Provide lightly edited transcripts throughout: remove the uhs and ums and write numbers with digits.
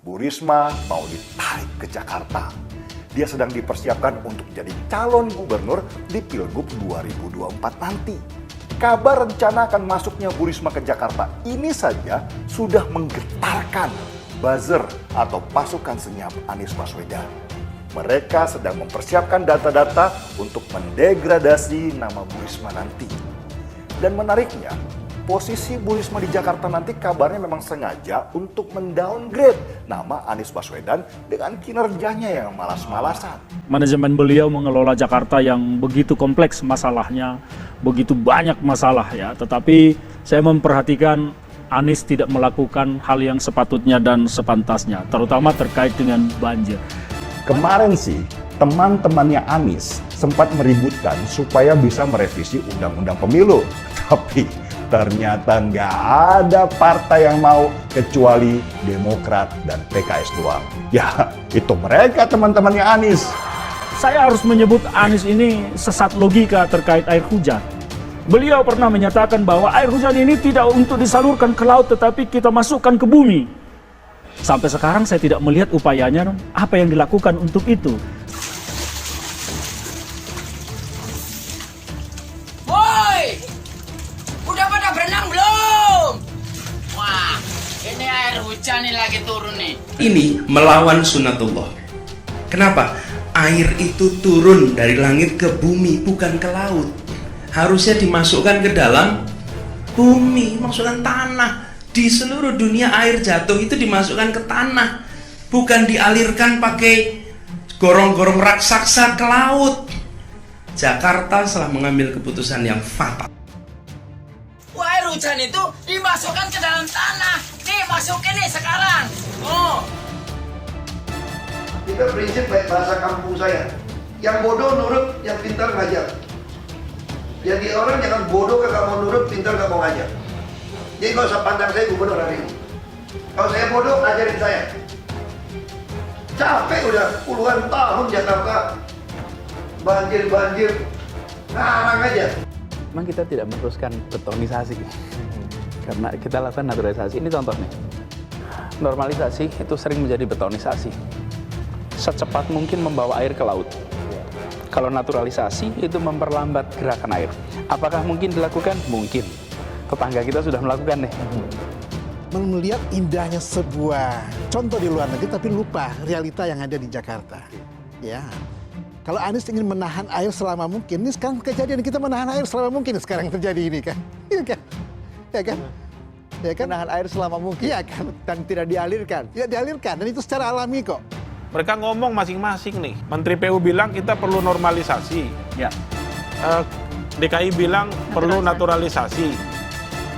Bu Risma mau ditarik ke Jakarta. Dia sedang dipersiapkan untuk jadi calon gubernur di Pilgub 2024 nanti. Kabar rencana akan masuknya Bu Risma ke Jakarta ini saja sudah menggetarkan buzzer atau pasukan senyap Anies Baswedan. Mereka sedang mempersiapkan data-data untuk mendegradasi nama Bu Risma nanti. Dan menariknya, posisi Bu Risma di Jakarta nanti kabarnya memang sengaja untuk mendowngrade nama Anies Baswedan dengan kinerjanya yang malas-malasan. Manajemen beliau mengelola Jakarta yang begitu kompleks masalahnya, begitu banyak masalah ya. Tetapi saya memperhatikan Anies tidak melakukan hal yang sepatutnya dan sepantasnya, terutama terkait dengan banjir. Kemarin sih, teman-temannya Anies sempat meributkan supaya bisa merevisi undang-undang pemilu. Tapi ternyata nggak ada partai yang mau kecuali Demokrat dan PKS doang. Ya, itu mereka teman-temannya Anies. Saya harus menyebut Anies ini sesat logika terkait air hujan. Beliau pernah menyatakan bahwa air hujan ini tidak untuk disalurkan ke laut tetapi kita masukkan ke bumi. Sampai sekarang saya tidak melihat upayanya apa yang dilakukan untuk itu. Woi! Udah pada berenang belum? Wah, ini air hujan nih lagi turun nih. Ini melawan sunatullah. Kenapa? Air itu turun dari langit ke bumi, bukan ke laut. Harusnya dimasukkan ke dalam bumi, masukkan tanah. Di seluruh dunia air jatuh itu dimasukkan ke tanah, bukan dialirkan pakai gorong-gorong raksasa ke laut. Jakarta telah mengambil keputusan yang fatal. Wah, air hujan itu dimasukkan ke dalam tanah. Nih, masukin nih sekarang. Oh. Kita prinsip baik bahasa kampung saya. Yang bodoh nurut, yang pintar ngajar. Jadi orang jangan bodoh kagak mau nurut, pintar gak mau ngajar. Jadi gak usah pandang saya gubernur hari ini. Kalau saya bodoh, ajarin saya. Capek udah puluhan tahun Jakarta. Banjir, ngarang aja. Memang kita tidak meneruskan betonisasi. Karena kita lakukan naturalisasi. Ini contohnya. Normalisasi itu sering menjadi betonisasi. Secepat mungkin membawa air ke laut. Kalau naturalisasi itu memperlambat gerakan air. Apakah mungkin dilakukan? Mungkin. Tetangga kita sudah melakukan nih. Melihat indahnya sebuah contoh di luar negeri tapi lupa realita yang ada di Jakarta. Ya. Kalau Anies ingin menahan air selama mungkin, ini sekarang kejadian kita menahan air selama mungkin sekarang terjadi ini kan. Iya kan? Ya kan? Ya kan? Menahan air selama mungkin. Iya kan? Dan tidak dialirkan. Tidak dialirkan dan itu secara alami kok. Mereka ngomong masing-masing nih. Menteri PU bilang kita perlu normalisasi. Ya. DKI bilang perlu naturalisasi.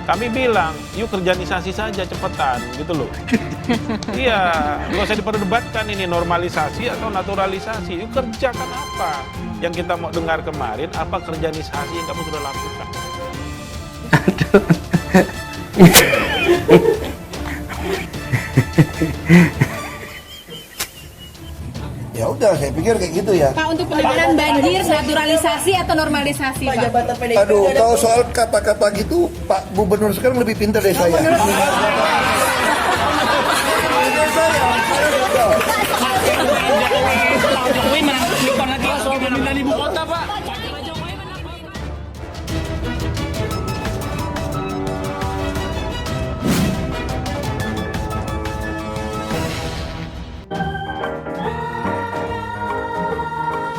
Kami bilang, yuk kerjanisasi saja cepetan, gitu loh. Iya, nggak usah diperdebatkan ini normalisasi atau naturalisasi. Yuk kerjakan apa? Yang kita mau dengar kemarin, apa kerjanisasi yang kamu sudah lakukan? Ya udah, saya pikir kayak gitu ya. Pak, untuk penanganan banjir, naturalisasi atau normalisasi, Pak? Aduh, kalau soal kata-kata gitu, Pak Gubernur sekarang lebih pintar dari saya.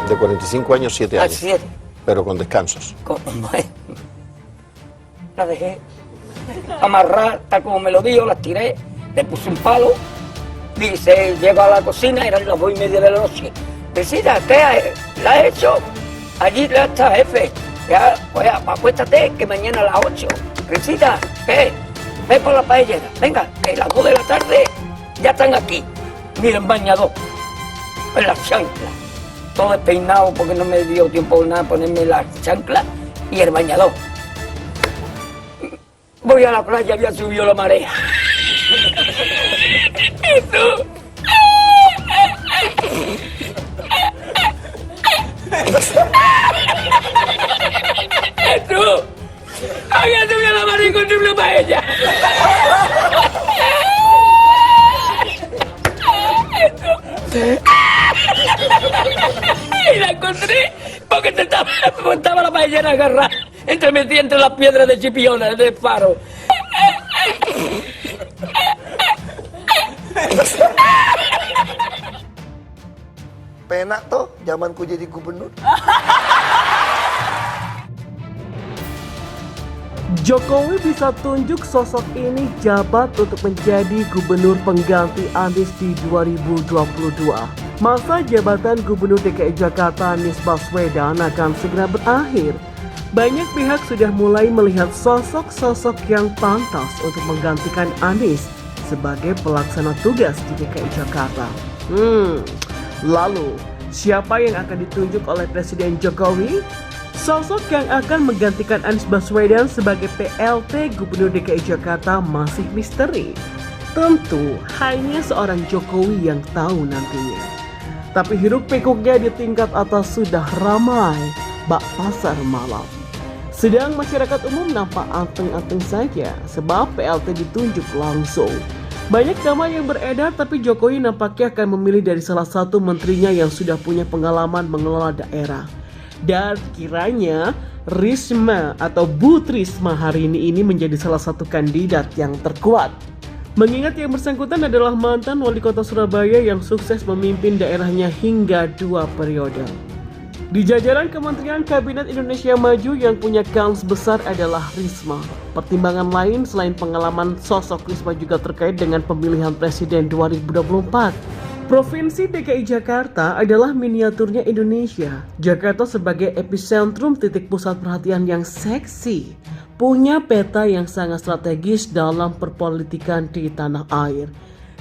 De 45 años, 7 años. 7. Pero con descansos. La dejé amarrar tal como me lo dijo, las tiré, le puse un palo, dice, llego a la cocina, eran las 2:30 de la noche. Decida, ¿qué la has hecho? Allí ya está, jefe. Ya, pues acuéstate, que mañana a las 8. Recita, ¿qué? Ve por la paellera. Venga, que las 2 de la tarde ya están aquí. Miren, bañador, en las chanclas. Todo despeinado porque no me dio tiempo nada ponerme las chanclas y el bañador. Voy a la playa, había subido la marea. Eso. Eso. Había subido la marea y encontré una paella. Y la encontré porque estaba la ballena agarrada metida entre las piedras de Chipiona, del faro. Penak toh zamanku jadi gubernur. Jokowi bisa tunjuk sosok ini jabat untuk menjadi gubernur pengganti Anies di 2022. Masa jabatan Gubernur DKI Jakarta Anies Baswedan akan segera berakhir. Banyak pihak sudah mulai melihat sosok-sosok yang pantas untuk menggantikan Anies sebagai pelaksana tugas di DKI Jakarta. Lalu, siapa yang akan ditunjuk oleh Presiden Jokowi? Sosok yang akan menggantikan Anies Baswedan sebagai PLT Gubernur DKI Jakarta masih misteri. Tentu hanya seorang Jokowi yang tahu nantinya. Tapi hiruk pikuknya di tingkat atas sudah ramai bak pasar malam. Sedang masyarakat umum nampak anteng-anteng saja sebab PLT ditunjuk langsung. Banyak nama yang beredar tapi Jokowi nampaknya akan memilih dari salah satu menterinya yang sudah punya pengalaman mengelola daerah. Dan kiranya Risma atau Bu Trisma hari ini menjadi salah satu kandidat yang terkuat. Mengingat yang bersangkutan adalah mantan wali kota Surabaya yang sukses memimpin daerahnya hingga 2 periode. Di jajaran Kementerian Kabinet Indonesia Maju yang punya kans besar adalah Risma. Pertimbangan lain selain pengalaman sosok Risma juga terkait dengan pemilihan presiden 2024. Provinsi DKI Jakarta adalah miniaturnya Indonesia. Jakarta sebagai epicentrum titik pusat perhatian yang seksi, punya peta yang sangat strategis dalam perpolitikan di tanah air.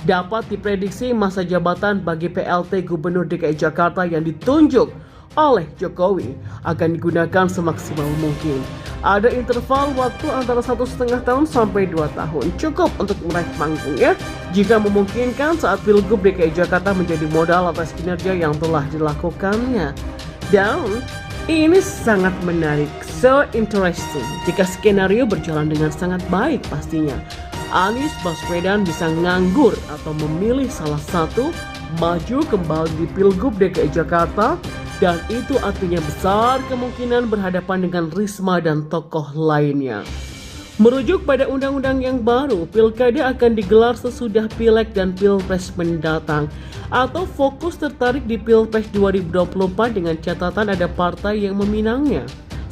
Dapat diprediksi masa jabatan bagi PLT Gubernur DKI Jakarta yang ditunjuk oleh Jokowi akan digunakan semaksimal mungkin. Ada interval waktu antara 1,5 tahun sampai 2 tahun. Cukup untuk meraih panggung ya. Jika memungkinkan saat Pilgub DKI Jakarta menjadi modal atas kinerja yang telah dilakukannya. Dan ini sangat menarik, so interesting. Jika skenario berjalan dengan sangat baik pastinya. Anies Baswedan bisa nganggur atau memilih salah satu maju kembali di Pilgub DKI Jakarta. Dan itu artinya besar kemungkinan berhadapan dengan Risma dan tokoh lainnya. Merujuk pada undang-undang yang baru, pilkada akan digelar sesudah Pileg dan Pilpres mendatang. Atau fokus tertarik di Pilpres 2024 dengan catatan ada partai yang meminangnya.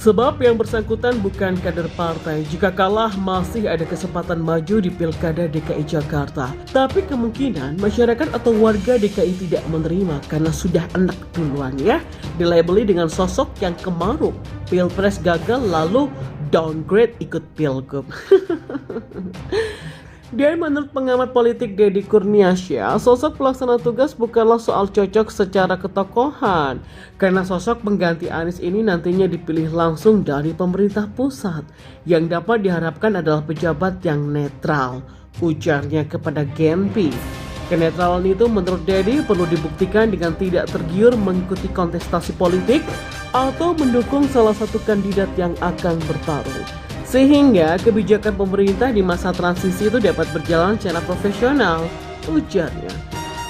Sebab yang bersangkutan bukan kader partai. Jika kalah masih ada kesempatan maju di Pilkada DKI Jakarta. Tapi kemungkinan masyarakat atau warga DKI tidak menerima karena sudah enak duluan ya. Dilabeli dengan sosok yang kemaruk. Pilpres gagal lalu downgrade ikut Pilgub. Dan menurut pengamat politik Deddy Kurniasyah, sosok pelaksana tugas bukanlah soal cocok secara ketokohan. Karena sosok pengganti Anies ini nantinya dipilih langsung dari pemerintah pusat. Yang dapat diharapkan adalah pejabat yang netral, ujarnya kepada Genpi. Kenetralan itu menurut Deddy perlu dibuktikan dengan tidak tergiur mengikuti kontestasi politik atau mendukung salah satu kandidat yang akan bertarung. Sehingga kebijakan pemerintah di masa transisi itu dapat berjalan secara profesional, ujarnya.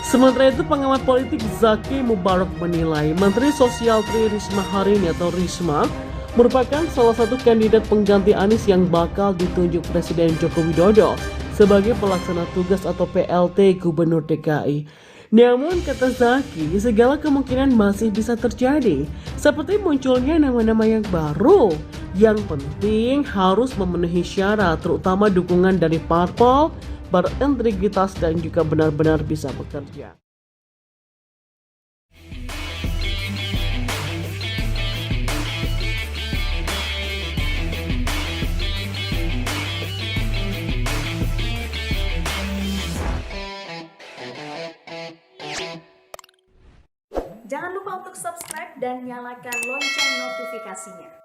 Sementara itu pengamat politik Zaki Mubarak menilai Menteri Sosial Tri Risma hari ini atau Risma merupakan salah satu kandidat pengganti Anies yang bakal ditunjuk Presiden Joko Widodo sebagai pelaksana tugas atau PLT Gubernur DKI. Namun kata Zaki, segala kemungkinan masih bisa terjadi, seperti munculnya nama-nama yang baru. Yang penting harus memenuhi syarat, terutama dukungan dari parpol, berintegritas dan juga benar-benar bisa bekerja. Jangan lupa untuk subscribe dan nyalakan lonceng notifikasinya.